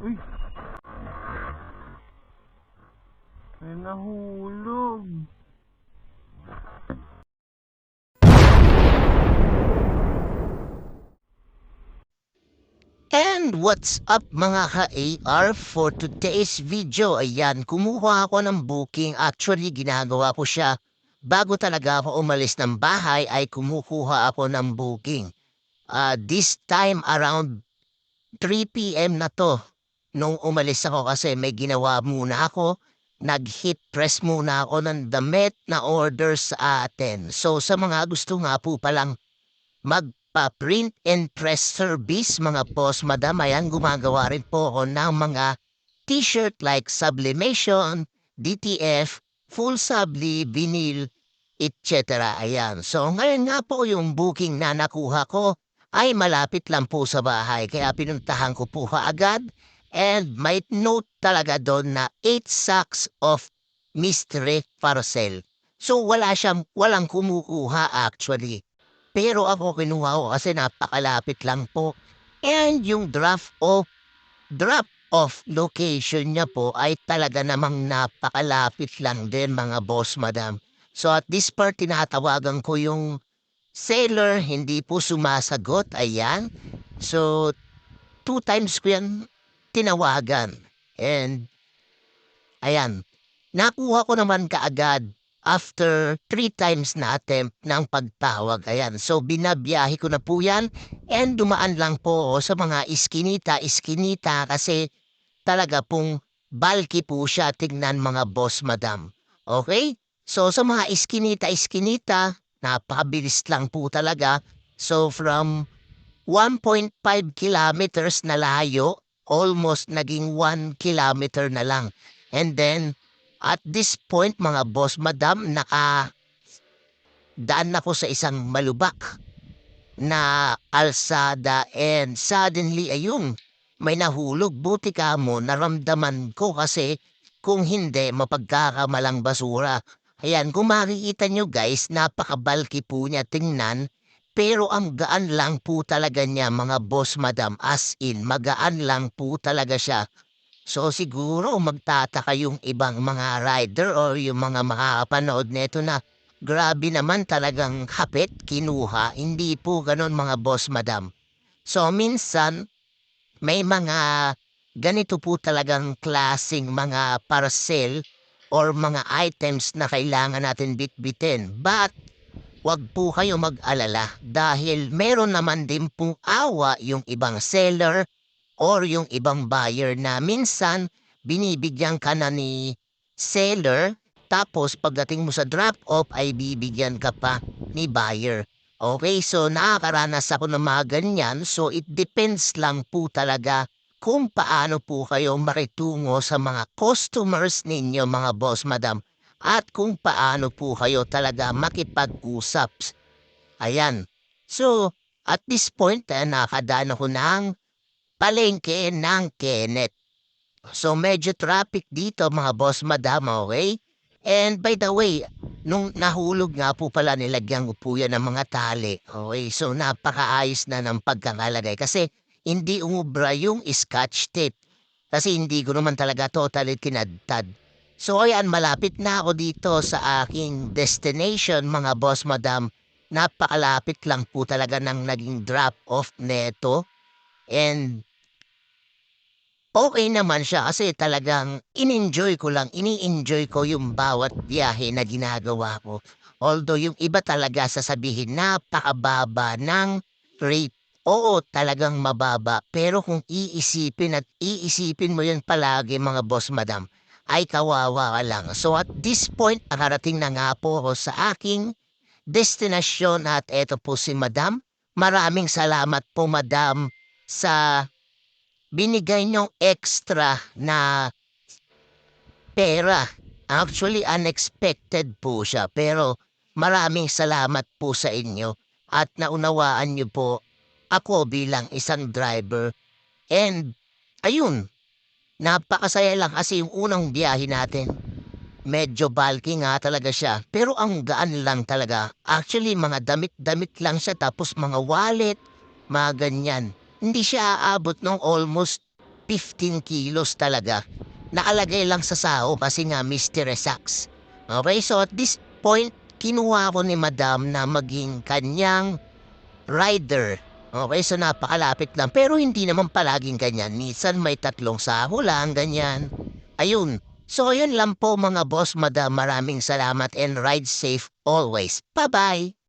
Uy, may nahulog. And what's up mga ka-AR for today's video? Ayan, kumuha ako ng booking. Actually, ginagawa ko siya. Bago talaga ako umalis ng bahay ay kumukuha ako ng booking. This time around 3 p.m. na to. Nung umalis ako kasi may ginawa muna ako. Nag-hit press muna ako ng damit na order sa atin. So sa mga gusto nga po palang magpa-print and press service, mga boss, madam, ayan, gumagawa rin po ako ng mga t-shirt like sublimation, DTF, full subli, vinyl, etc. Ayan. So ngayon nga po yung booking na nakuha ko ay malapit lang po sa bahay kaya pinuntahan ko po agad and may note talaga doon na 8 sacks of mystery parcel. So walang kumukuha actually. Pero ako kinuha ko kasi napakalapit lang po. And yung drop-off location niya po ay talaga namang napakalapit lang din mga boss madam. So at this part tinatawagan ko yung seller, hindi po sumasagot, ayan. So 2 times ko yan tinawagan. And ayan, nakuha ko naman kaagad after 3 times na attempt ng pagtawag. Ayan, so binabiyahe ko na po yan and dumaan lang po ako sa mga iskinita kasi talaga pong bulky po siya tignan mga boss madam. Okay? So sa mga iskinita, napakabilis lang po talaga. So from 1.5 kilometers na layo, almost naging 1 kilometer na lang. And then, at this point mga boss madam, daan na ko sa isang malubak na alsada and suddenly ayun, may nahulog. Buti ka mo, naramdaman ko kasi kung hindi, mapagkakamalang basura. Ayan, kung makikita nyo guys, napakabalki po niya tingnan. Pero ang gaan lang po talaga niya mga boss madam, as in, magaan lang po talaga siya. So siguro magtataka yung ibang mga rider or yung mga makakapanood nito na grabe naman talagang hapit, kinuha. Hindi po ganon mga boss madam. So minsan may mga ganito po talagang klasing mga parcel or mga items na kailangan natin bitbitin. But wag po kayo mag-alala dahil meron naman din pong awa yung ibang seller or yung ibang buyer na minsan binibigyan ka na ni seller tapos pagdating mo sa drop-off ay bibigyan ka pa ni buyer. Okay, so nakakaranas ako ng mga ganyan so it depends lang po talaga kung paano po kayo makitungo sa mga customers ninyo mga boss madam at kung paano po kayo talaga makipag-usap. Ayan. So, at this point, nakadaan ako ng palengke ng Kenneth. So medyo traffic dito mga boss madam, okay? And by the way, nung nahulog nga po pala nilagyan ko po yan ng mga tali. Okay, so napakaayos na ng pagkakalagay kasi hindi umubra yung scotch tape. Kasi hindi ko naman talaga totally kinadtad. So ayan, malapit na ako dito sa aking destination mga boss madam. Napakalapit lang po talaga ng naging drop-off neto. And okay naman siya kasi talagang ini-enjoy ko yung bawat biyahe na ginagawa ko. Although yung iba talaga sasabihin napakababa ng rate. Oo, talagang mababa. Pero kung iisipin mo yun palagi mga boss madam, ay kawawa ka lang. So at this point, nakarating na nga po ako sa aking destinasyon at eto po si madam. Maraming salamat po madam sa binigay niyong extra na pera. Actually, unexpected po siya. Pero maraming salamat po sa inyo at naunawaan niyo po ako bilang isang driver. And ayun, napakasaya lang kasi yung unang biyahe natin. Medyo bulky nga talaga siya. Pero ang gaan lang talaga. Actually, mga damit-damit lang siya tapos mga wallet, mga ganyan. Hindi siya aabot ng almost 15 kilos talaga. Nakalagay lang sa sao kasi nga mystery sacks. Okay, so at this point, kinuha ko ni Madam na maging kanyang rider. Okay, so napakalapit lang. Pero hindi naman palaging ganyan. Minsan may 3 saho lang, ganyan. Ayun. So, yun lang po mga boss, Madam. Maraming salamat and ride safe always. Bye-bye!